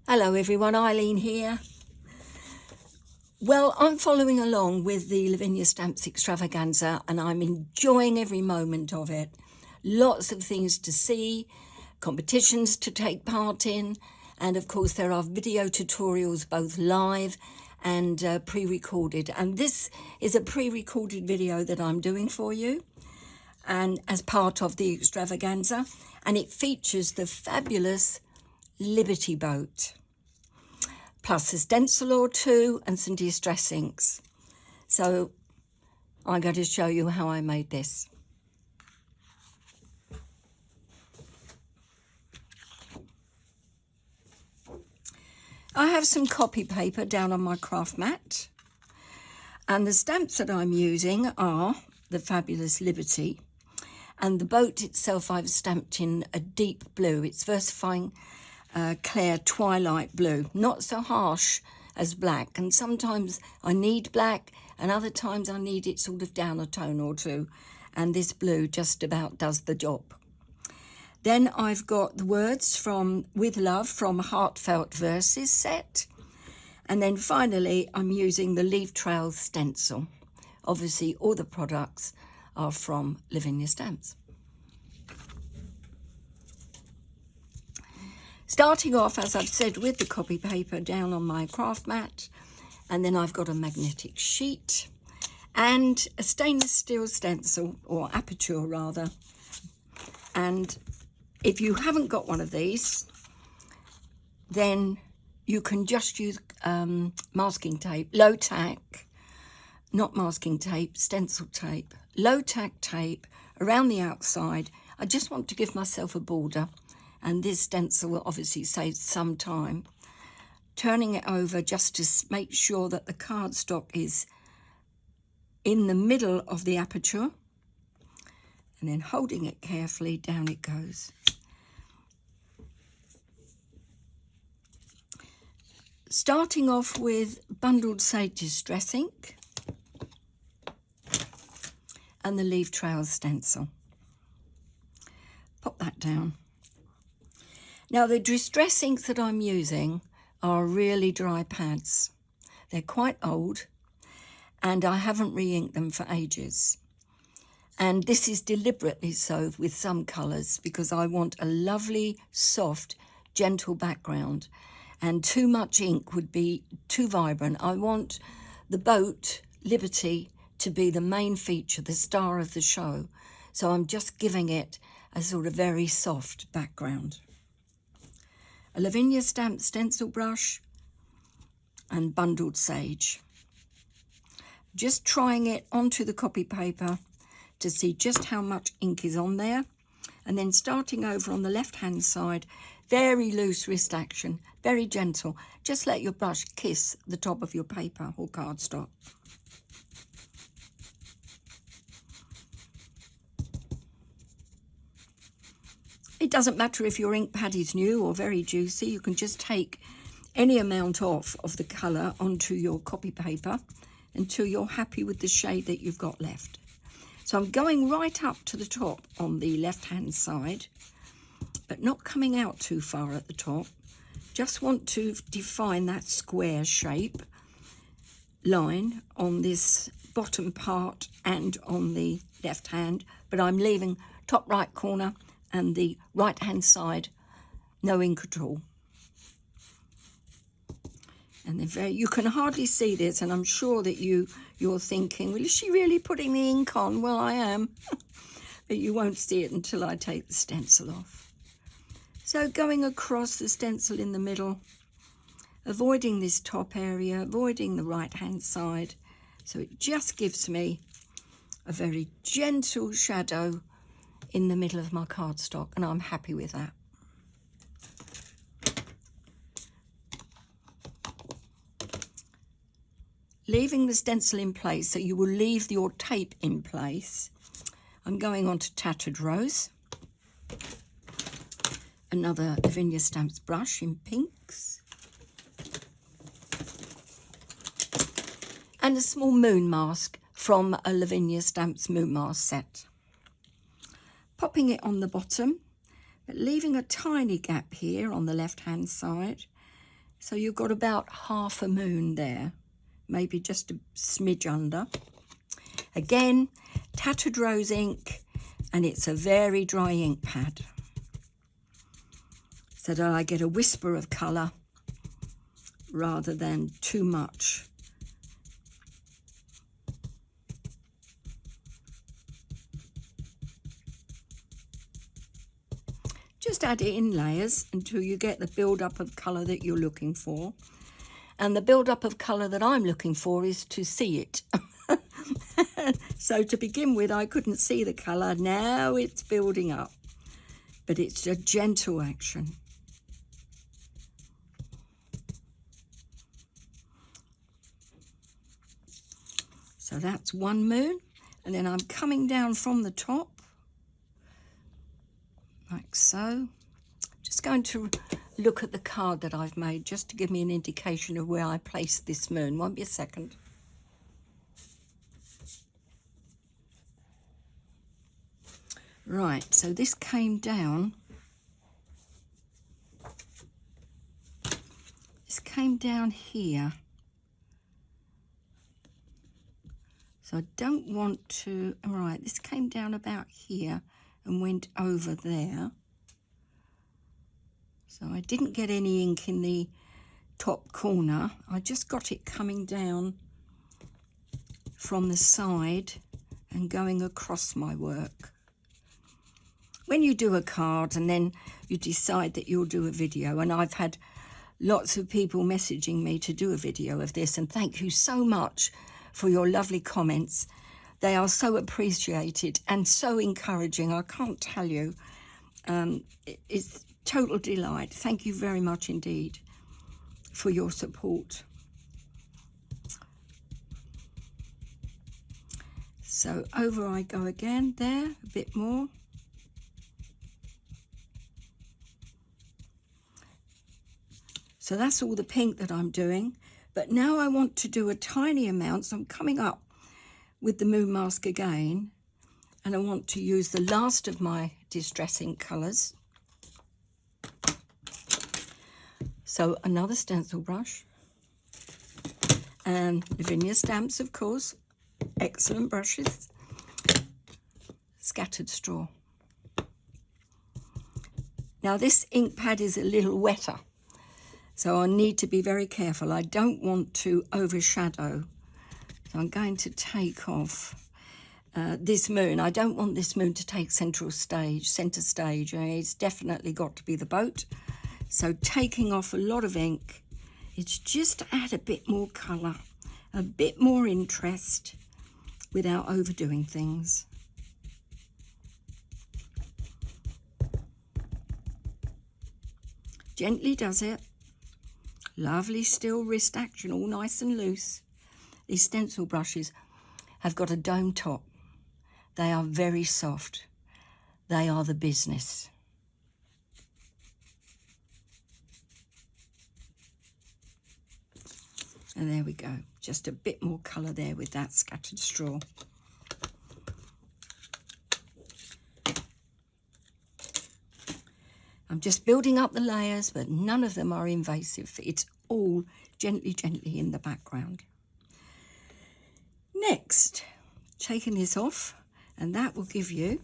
Hello everyone, Eileen here. Well, I'm following along with the Lavinia Stamps Extravaganza and I'm enjoying every moment of it. Lots of things to see, competitions to take part in, and of course there are video tutorials both live and pre-recorded. And this is a pre-recorded video that I'm doing for you and as part of the extravaganza, and it features the fabulous Liberty boat, plus a stencil or two and some distress inks. So I'm going to show you how I made this. I have some copy paper down on my craft mat, and the stamps that I'm using are the fabulous Liberty, and the boat itself I've stamped in a deep blue. It's versifying clear twilight blue, not so harsh as black, and sometimes I need black and other times I need it sort of down a tone or two, and this blue just about does the job. Then I've got the words from With Love from Heartfelt Verses set, and then finally I'm using the Leaf Trail stencil. Obviously all the products are from Lavinia Stamps. Starting off, as I've said, with the copy paper down on my craft mat, and then I've got a magnetic sheet and a stainless steel stencil, or aperture rather. And if you haven't got one of these, then you can just use masking tape, low tack, not masking tape, stencil tape, low tack tape around the outside. I just want to give myself a border. And this stencil will obviously save some time. Turning it over just to make sure that the cardstock is in the middle of the aperture. And then holding it carefully, down it goes. Starting off with Bundled Sage Distress Ink and the Leaf Trail stencil. Pop that down. Now the distress inks that I'm using are really dry pads. They're quite old and I haven't re-inked them for ages. And this is deliberately so with some colours because I want a lovely, soft, gentle background, and too much ink would be too vibrant. I want the boat, Liberty, to be the main feature, the star of the show. So I'm just giving it a sort of very soft background. A Lavinia Stamp stencil brush and Bundled Sage. Just trying it onto the copy paper to see just how much ink is on there, and then starting over on the left hand side, very loose wrist action, very gentle. Just let your brush kiss the top of your paper or cardstock. It doesn't matter if your ink pad is new or very juicy, you can just take any amount off of the colour onto your copy paper until you're happy with the shade that you've got left. So I'm going right up to the top on the left hand side, but not coming out too far at the top. Just want to define that square shape line on this bottom part and on the left hand, but I'm leaving top right corner and the right hand side no ink at all. And they're you can hardly see this, and I'm sure that you're thinking, well, is she really putting the ink on? Well, I am. But you won't see it until I take the stencil off. So going across the stencil in the middle, avoiding this top area, avoiding the right hand side, so it just gives me a very gentle shadow in the middle of my cardstock, and I'm happy with that. Leaving the stencil in place, so you will leave your tape in place, I'm going on to Tattered Rose, another Lavinia Stamps brush in pinks, and a small moon mask from a Lavinia Stamps moon mask set. Popping it on the bottom, but leaving a tiny gap here on the left hand side So you've got about half a moon there, maybe just a smidge under. Again, Tattered Rose ink, and it's a very dry ink pad, so that I get a whisper of colour rather than too much. Just add it in layers until you get the build-up of colour that you're looking for. And the build-up of colour that I'm looking for is to see it. So to begin with, I couldn't see the colour. Now it's building up. But it's a gentle action. So that's one moon. And then I'm coming down from the top, like so. Just going to look at the card that I've made, just to give me an indication of where I placed this moon. Won't be a second. Right, so this came down. This came down here. So I don't want to, all right, this came down about here and went over there. So I didn't get any ink in the top corner. I just got it coming down from the side and going across my work. When you do a card and then you decide that you'll do a video, and I've had lots of people messaging me to do a video of this, and thank you so much for your lovely comments. They are so appreciated and so encouraging. I can't tell you. It's total delight. Thank you very much indeed for your support. So over I go again there, a bit more. So that's all the pink that I'm doing. But now I want to do a tiny amount. So I'm coming up with the moon mask again. And I want to use the last of my distressing colours. So another stencil brush. And Lavinia Stamps, of course. Excellent brushes. Scattered straw. Now this ink pad is a little wetter. So I need to be very careful. I don't want to overshadow. So I'm going to take off this moon. I don't want this moon to take centre stage. It's definitely got to be the boat. So taking off a lot of ink, it's just to add a bit more colour, a bit more interest without overdoing things. Gently does it. Lovely still wrist action, all nice and loose. These stencil brushes have got a dome top. They are very soft. They are the business. And there we go. Just a bit more colour there with that scattered straw. I'm just building up the layers, but none of them are invasive. It's all gently, gently in the background. Next, taking this off, and that will give you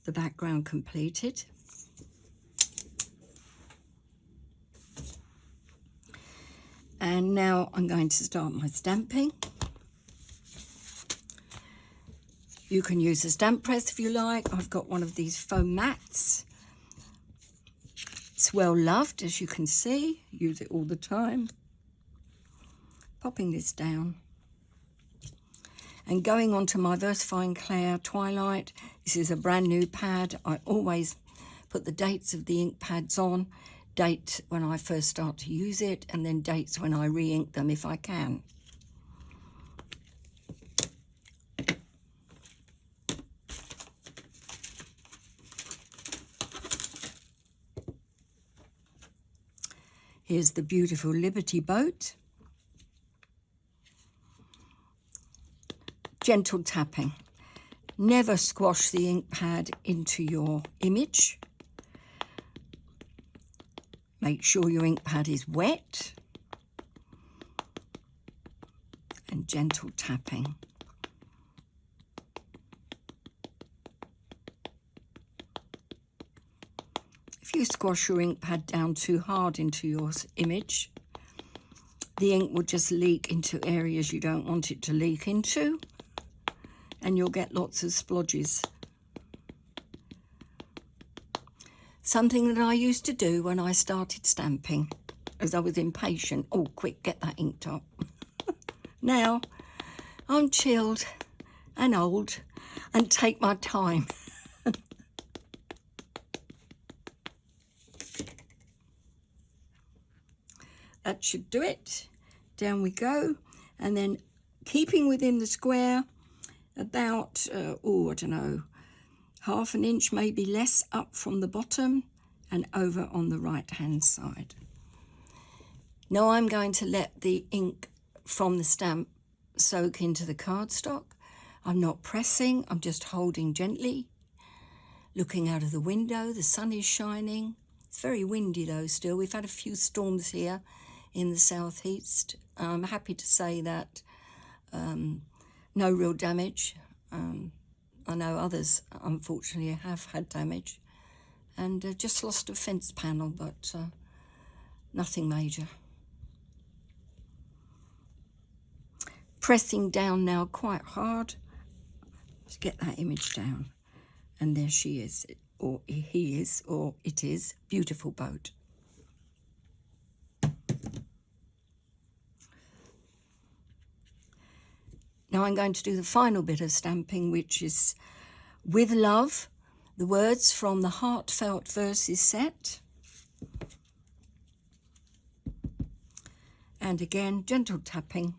the background completed. And now I'm going to start my stamping. You can use a stamp press if you like. I've got one of these foam mats. It's well loved, as you can see. Use it all the time. Popping this down. And going on to my Versafine Clair Twilight. This is a brand new pad. I always put the dates of the ink pads on. Date when I first start to use it, and then dates when I re-ink them if I can. Here's the beautiful Liberty boat. Gentle tapping. Never squash the ink pad into your image. Make sure your ink pad is wet. And gentle tapping. If you squash your ink pad down too hard into your image, the ink will just leak into areas you don't want it to leak into, and you'll get lots of splodges. Something that I used to do when I started stamping, as I was impatient. Oh, quick, get that ink top. Now, I'm chilled and old and take my time. That should do it. Down we go. And then keeping within the square, about, I don't know, half an inch, maybe less, up from the bottom and over on the right-hand side. Now I'm going to let the ink from the stamp soak into the cardstock. I'm not pressing, I'm just holding gently, looking out of the window. The sun is shining. It's very windy though still. We've had a few storms here in the southeast. I'm happy to say that no real damage. I know others unfortunately have had damage, and just lost a fence panel, but nothing major. Pressing down now quite hard to get that image down. And there she is, or he is, or it is. Beautiful boat. Now I'm going to do the final bit of stamping, which is With Love, the words from the Heartfelt Verses set. And again, gentle tapping.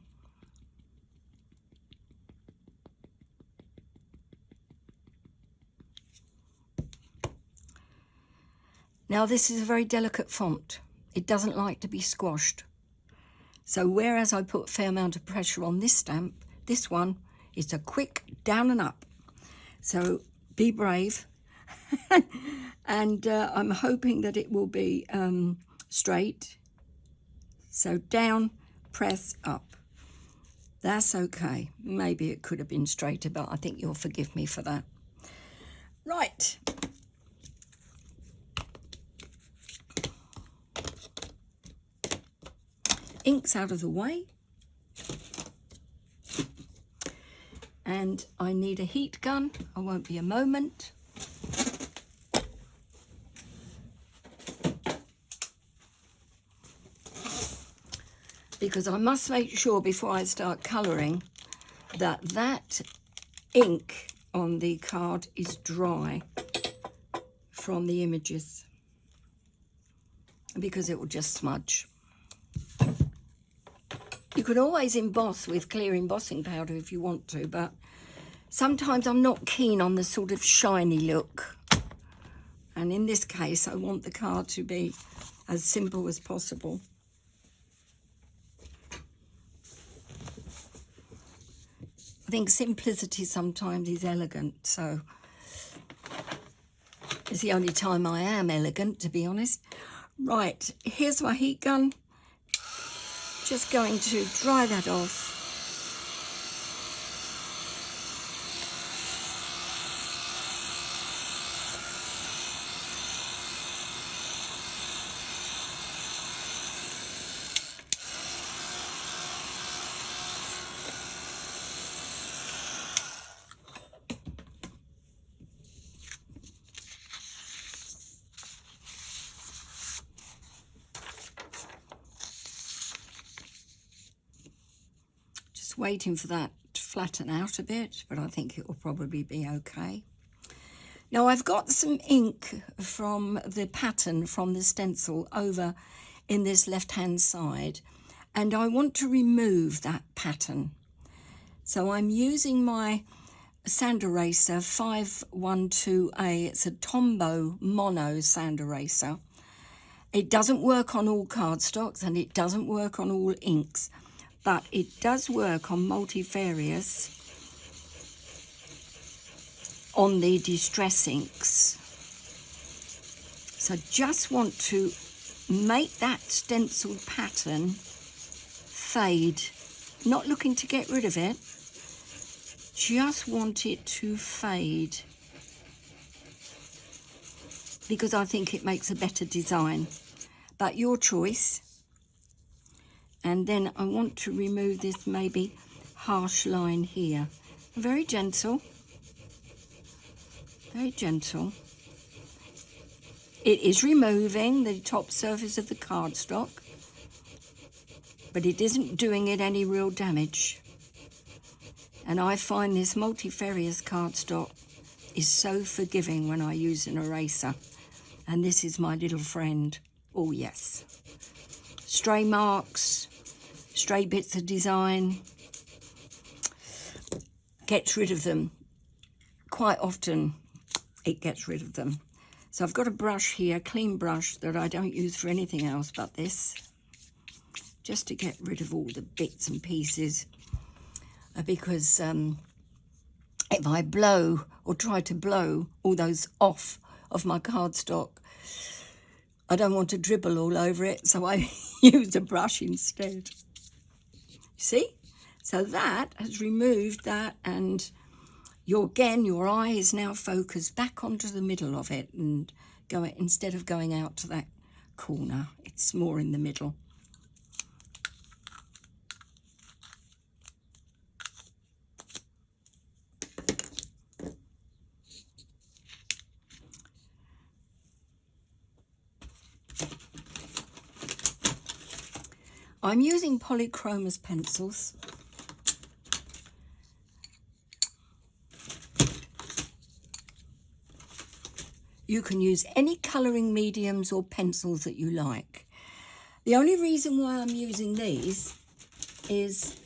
Now this is a very delicate font. It doesn't like to be squashed. So whereas I put a fair amount of pressure on this stamp, this one is a quick down and up. So be brave. And I'm hoping that it will be straight. So down, press up. That's okay. Maybe it could have been straighter, but I think you'll forgive me for that. Right. Ink's out of the way, and I need a heat gun. I won't be a moment. Because I must make sure before I start colouring that that ink on the card is dry from the images, because it will just smudge. You could always emboss with clear embossing powder if you want to, but sometimes I'm not keen on the sort of shiny look. And in this case, I want the card to be as simple as possible. I think simplicity sometimes is elegant, so it's the only time I am elegant, to be honest. Right, here's my heat gun. Just going to dry that off. Waiting for that to flatten out a bit, but I think it will probably be okay. Now I've got some ink from the pattern from the stencil over in this left hand side, and I want to remove that pattern. So I'm using my sand eraser 512A. It's a Tombow mono sand eraser. It doesn't work on all cardstocks and it doesn't work on all inks, but it does work on multifarious on the distress inks. So just want to make that stenciled pattern fade. Not looking to get rid of it, just want it to fade, because I think it makes a better design. But your choice. And then I want to remove this maybe harsh line here. Very gentle. Very gentle. It is removing the top surface of the cardstock, but it isn't doing it any real damage. And I find this multifarious cardstock is so forgiving when I use an eraser. And this is my little friend. Oh yes. Stray marks, stray bits of design, gets rid of them. Quite often it gets rid of them. So I've got a brush here, clean brush, that I don't use for anything else but this, just to get rid of all the bits and pieces, because if I blow or try to blow all those off of my cardstock, I don't want to dribble all over it, so I use a brush instead. See? So that has removed that, and your eye is now focused back onto the middle of it, and instead of going out to that corner, it's more in the middle. I'm using polychromos pencils. You can use any colouring mediums or pencils that you like. The only reason why I'm using these is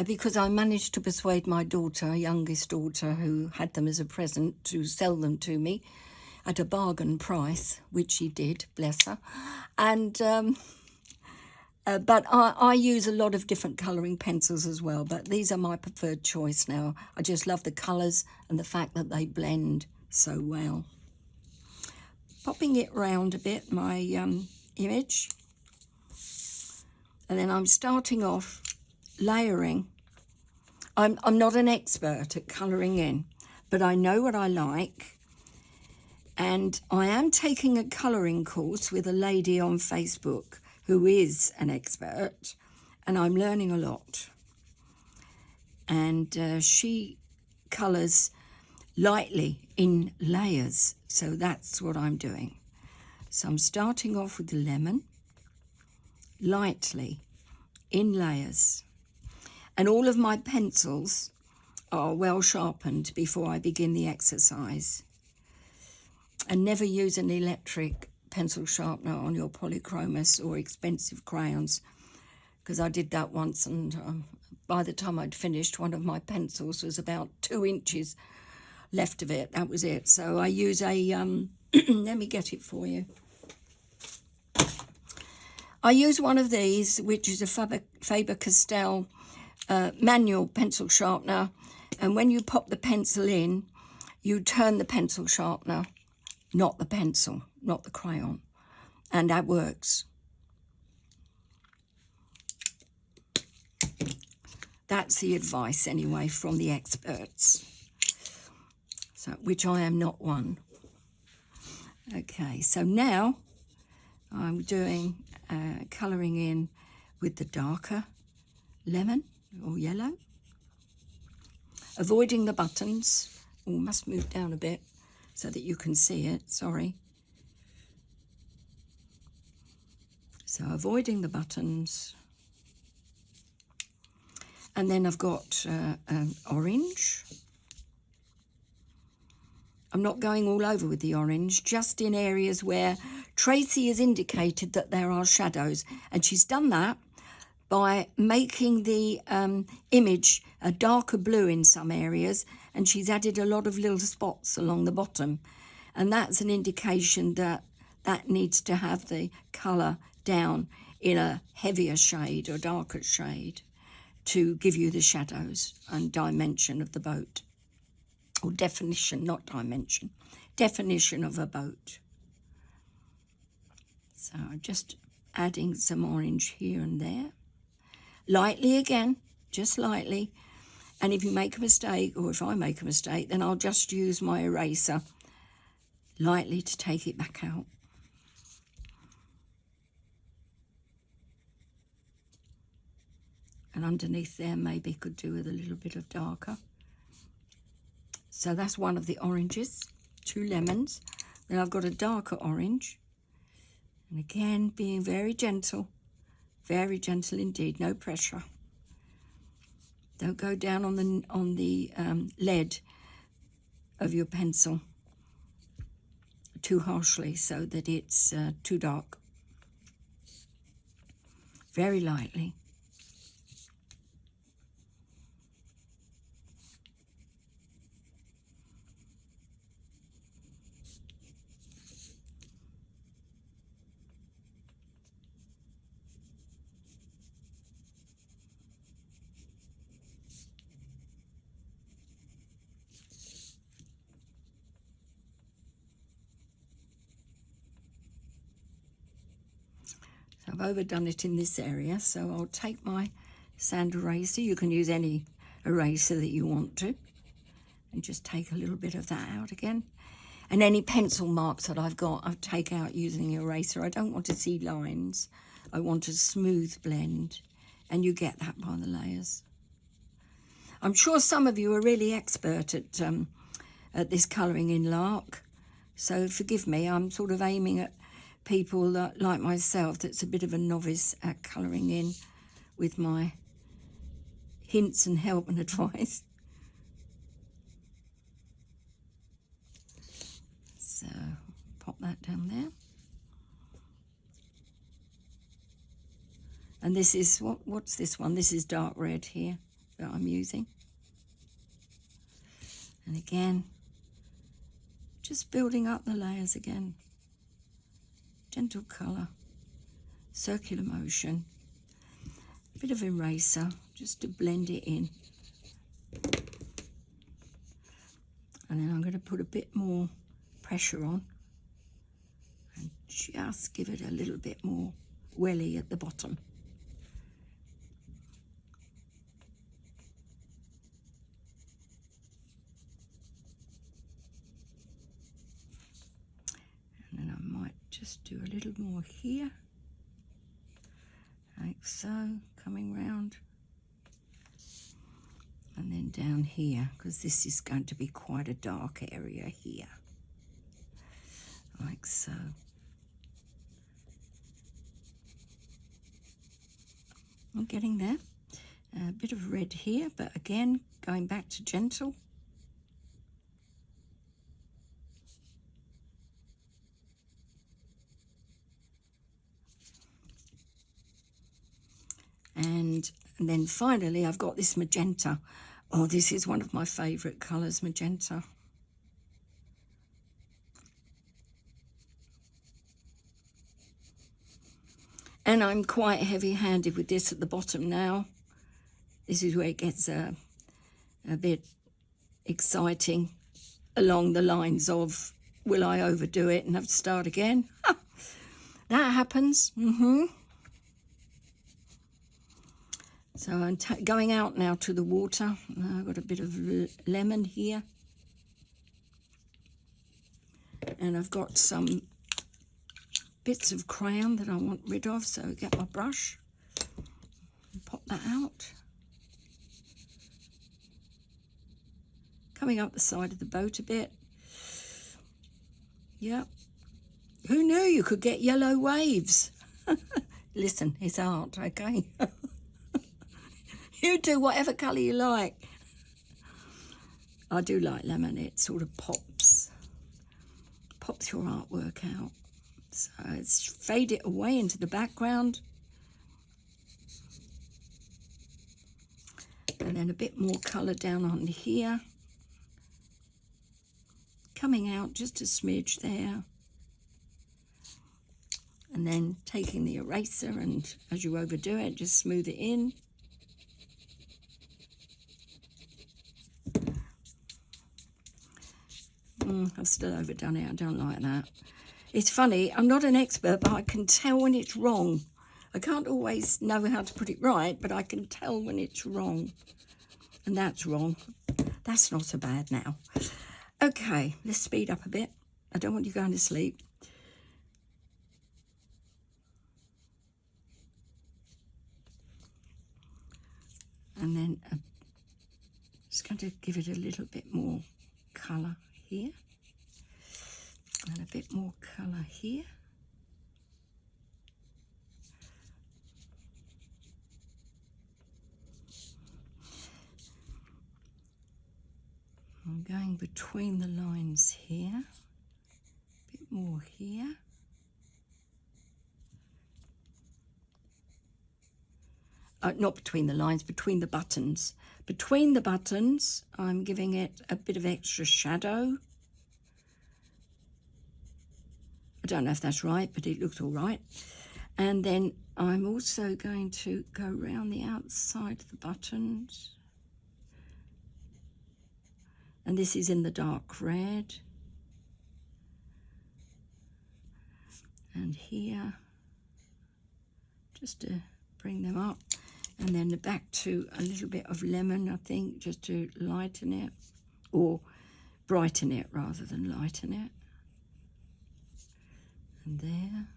because I managed to persuade my daughter, youngest daughter, who had them as a present, to sell them to me at a bargain price, which she did, bless her. And but I use a lot of different colouring pencils as well, but these are my preferred choice now. I just love the colours and the fact that they blend so well. Popping it round a bit, my image. And then I'm starting off layering. I'm not an expert at colouring in, but I know what I like. And I am taking a colouring course with a lady on Facebook who is an expert, and I'm learning a lot. And she colours lightly in layers, so that's what I'm doing. So I'm starting off with the lemon, lightly, in layers. And all of my pencils are well sharpened before I begin the exercise. And never use an electric pencil sharpener on your polychromos or expensive crayons, because I did that once, and by the time I'd finished, one of my pencils was about 2 inches left of it. That was it. So I use a let me get it for you. I use one of these, which is a Faber-Castell manual pencil sharpener, and when you pop the pencil in, you turn the pencil sharpener, not the pencil, not the crayon, and that works. That's the advice anyway from the experts, so which I am not one. Okay, so now I'm doing colouring in with the darker lemon or yellow, avoiding the buttons. Oh, must move down a bit so that you can see it, sorry. So avoiding the buttons. And then I've got orange. I'm not going all over with the orange, just in areas where Tracy has indicated that there are shadows. And she's done that by making the image a darker blue in some areas, and she's added a lot of little spots along the bottom. And that's an indication that that needs to have the colour down in a heavier shade or darker shade to give you the shadows and dimension of the boat. Or definition, not dimension. Definition of a boat. So just adding some orange here and there. Lightly again, just lightly. And if you make a mistake, or if I make a mistake, then I'll just use my eraser lightly to take it back out. And underneath there maybe could do with a little bit of darker. So that's one of the oranges, 2 lemons. Then I've got a darker orange. And again, being very gentle indeed, no pressure. Don't go down on the lead of your pencil too harshly so that it's too dark. Very lightly. I've overdone it in this area, so I'll take my sand eraser. You can use any eraser that you want to, and just take a little bit of that out again. And any pencil marks that I've got, I'll take out using the eraser. I don't want to see lines. I want a smooth blend, and you get that by the layers. I'm sure some of you are really expert at this colouring in Lark, so forgive me. I'm sort of aiming at people like myself that's a bit of a novice at colouring in with my hints and help and advice. So pop that down there. And this is, what's this one? This is dark red here that I'm using. And again, just building up the layers again. Gentle colour, circular motion, a bit of eraser just to blend it in. And then I'm going to put a bit more pressure on and just give it a little bit more welly at the bottom. And then I might just do a little more here, like so, coming round. And then down here, because this is going to be quite a dark area here, like so. I'm getting there. A bit of red here, but again, going back to gentle. And then finally, I've got this magenta. Oh, this is one of my favourite colours, magenta. And I'm quite heavy-handed with this at the bottom now. This is where it gets a bit exciting along the lines of, will I overdo it and have to start again? That happens. So I'm going out now to the water. I've got a bit of lemon here. And I've got some bits of crayon that I want rid of, so get my brush and pop that out. Coming up the side of the boat a bit. Yep. Who knew you could get yellow waves? Listen, it's art, okay? You do whatever colour you like. I do like lemon. It sort of pops your artwork out. So let's fade it away into the background. And then a bit more colour down on here. Coming out just a smidge there. And then taking the eraser and, as you overdo it, just smooth it in. I've still overdone it. I don't like that. It's funny, I'm not an expert, but I can tell when it's wrong. I can't always know how to put it right, but I can tell when it's wrong. And that's wrong. That's not so bad now. Okay, let's speed up a bit. I don't want you going to sleep. And then just going to give it a little bit more colour here. And a bit more colour here. I'm going between the lines here, a bit more here. Not between the lines, between the buttons. Between the buttons, I'm giving it a bit of extra shadow. I don't know if that's right, but it looks all right. And then I'm also going to go around the outside of the buttons. And this is in the dark red. And here, just to bring them up. And then back to a little bit of lemon, I think, just to lighten it. Or brighten it rather than lighten it. And there.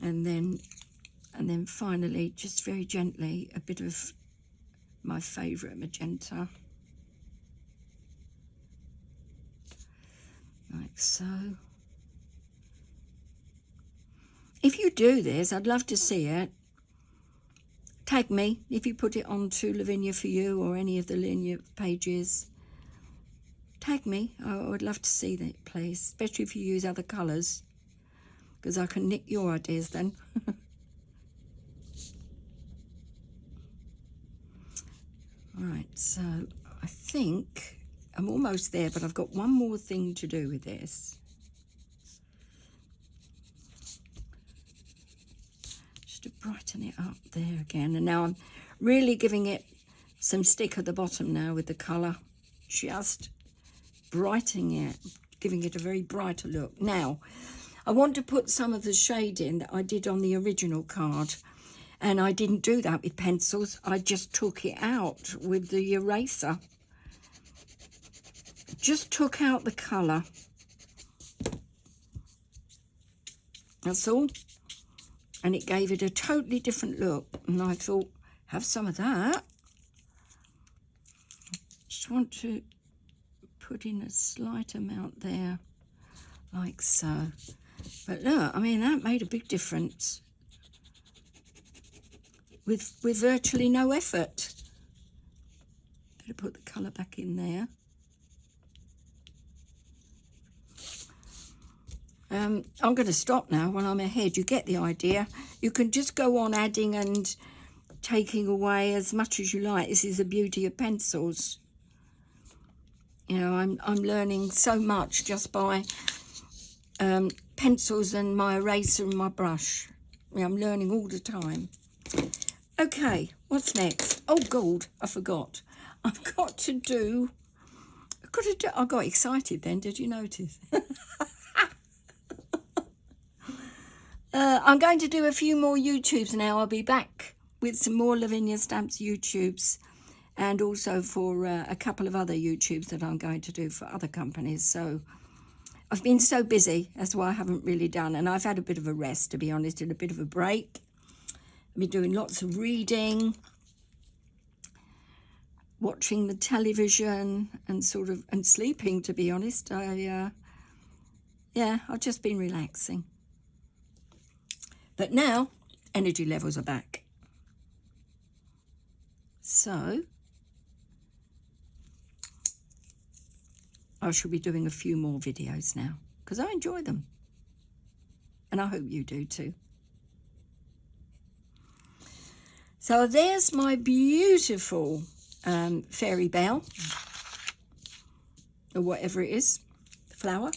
And then finally, just very gently, a bit of my favourite magenta. Like so. If you do this, I'd love to see it. Tag me if you put it onto Lavinia For You or any of the Lavinia pages. Tag me. I would love to see that, please, especially if you use other colours, because I can nick your ideas then. Right, so I think I'm almost there, but I've got one more thing to do with this. Just to brighten it up there again. And now I'm really giving it some stick at the bottom now with the colour. Just brightening it, giving it a very brighter look. Now, I want to put some of the shade in that I did on the original card. And I didn't do that with pencils. I just took it out with the eraser. Just took out the colour. That's all. And it gave it a totally different look. And I thought, have some of that. Just want to put in a slight amount there, like so. But look, I mean, that made a big difference. With virtually no effort. Better put the colour back in there. I'm going to stop now when I'm ahead. You get the idea. You can just go on adding and taking away as much as you like. This is the beauty of pencils. You know, I'm learning so much just by pencils and my eraser and my brush. You know, I'm learning all the time. Okay, what's next? Oh, God, I forgot. I've got to do... I got excited then, did you notice? I'm going to do a few more YouTubes now. I'll be back with some more Lavinia Stamps YouTubes and also for a couple of other YouTubes that I'm going to do for other companies. So I've been so busy, that's why I haven't really done. And I've had a bit of a rest, to be honest, and a bit of a break. I've been doing lots of reading, watching the television and sleeping, to be honest. Yeah, I've just been relaxing. But now, energy levels are back. So, I shall be doing a few more videos now, because I enjoy them. And I hope you do too. So there's my beautiful fairy bell, or whatever it is, flower.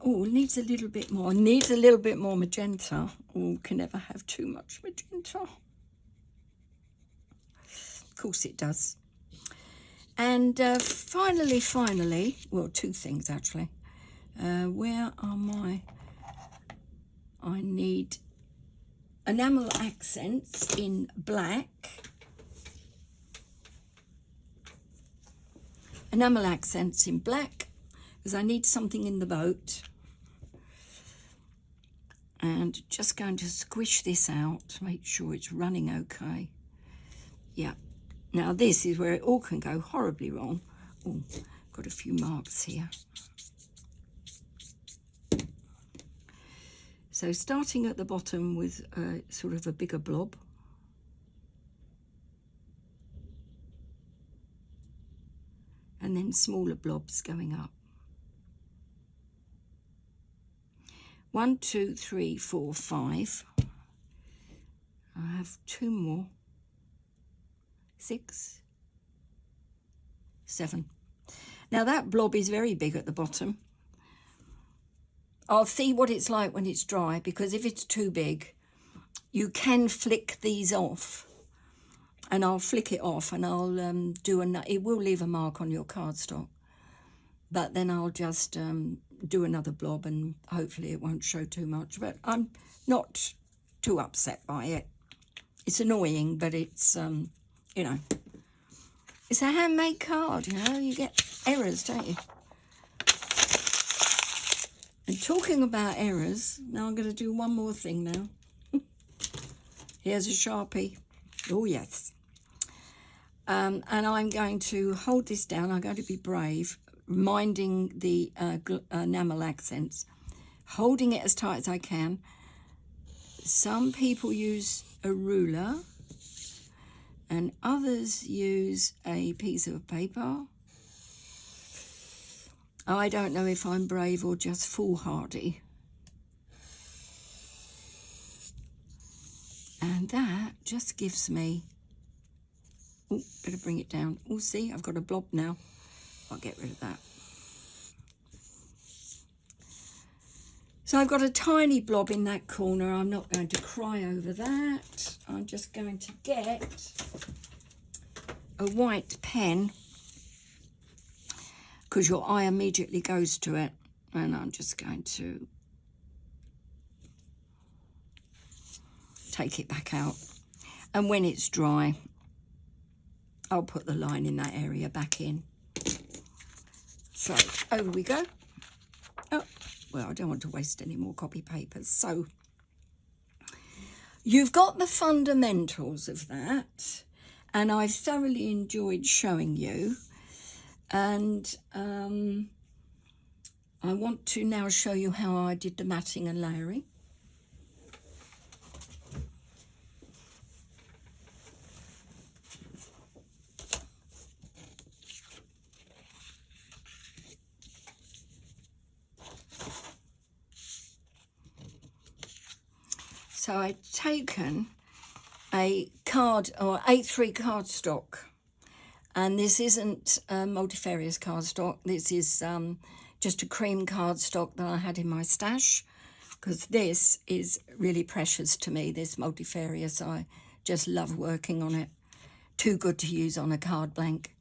Oh, needs a little bit more. Needs a little bit more magenta. Oh, can never have too much magenta. Of course it does. And finally, well, two things actually. Where are my... I need enamel accents in black. Enamel accents in black, because I need something in the boat. And just going to squish this out to make sure it's running okay. Yeah. Now this is where it all can go horribly wrong. Oh, got a few marks here. So starting at the bottom with sort of a bigger blob. And then smaller blobs going up. 1, 2, 3, 4, 5. I have 2 more. 6, 7. Now that blob is very big at the bottom. I'll see what it's like when it's dry, because if it's too big, you can flick these off. And I'll flick it off and I'll do another. It will leave a mark on your cardstock. But then I'll just do another blob and hopefully it won't show too much. But I'm not too upset by it. It's annoying, but it's, you know, it's a handmade card, you know. You get errors, don't you? And talking about errors, now I'm going to do one more thing now. Here's a Sharpie. Oh, yes. And I'm going to hold this down. I'm going to be brave, minding the enamel accents, holding it as tight as I can. Some people use a ruler and others use a piece of paper. I don't know if I'm brave or just foolhardy. And that just gives me... Oh, better bring it down. Oh, see, I've got a blob now. I'll get rid of that. So I've got a tiny blob in that corner. I'm not going to cry over that. I'm just going to get a white pen, because your eye immediately goes to it. And I'm just going to take it back out. And when it's dry, I'll put the line in that area back in. So over we go. Oh, well, I don't want to waste any more copy papers. So you've got the fundamentals of that, and I've thoroughly enjoyed showing you. And I want to now show you how I did the matting and layering. So I've taken a card or A3 cardstock, and this isn't multifarious cardstock. This is just a cream cardstock that I had in my stash, because this is really precious to me, this multifarious. I just love working on it. Too good to use on a card blank.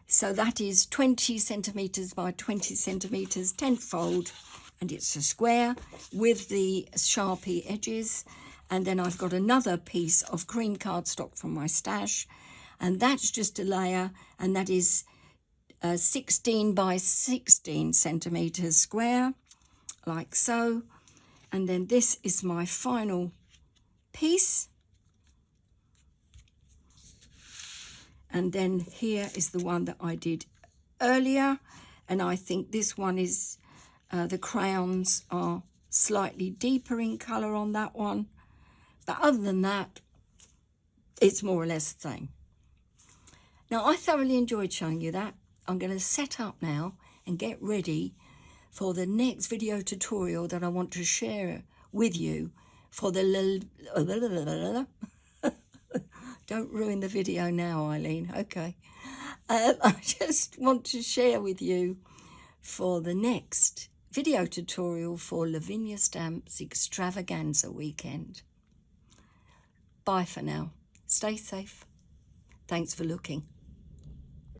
So that is 20 centimetres by 20 centimetres, 10th fold, and it's a square with the Sharpie edges. And then I've got another piece of cream cardstock from my stash, and that's just a layer, and that is 16 by 16 centimetres square, like so. And then this is my final piece. And then here is the one that I did earlier, and I think this one is, the crayons are slightly deeper in colour on that one. But other than that, it's more or less the same. Now, I thoroughly enjoyed showing you that. I'm going to set up now and get ready for the next video tutorial that I want to share with you for the... Don't ruin the video now, Eileen. Okay. I just want to share with you for the next video tutorial for Lavinia Stamps Extravaganza weekend. Bye for now. Stay safe. Thanks for looking.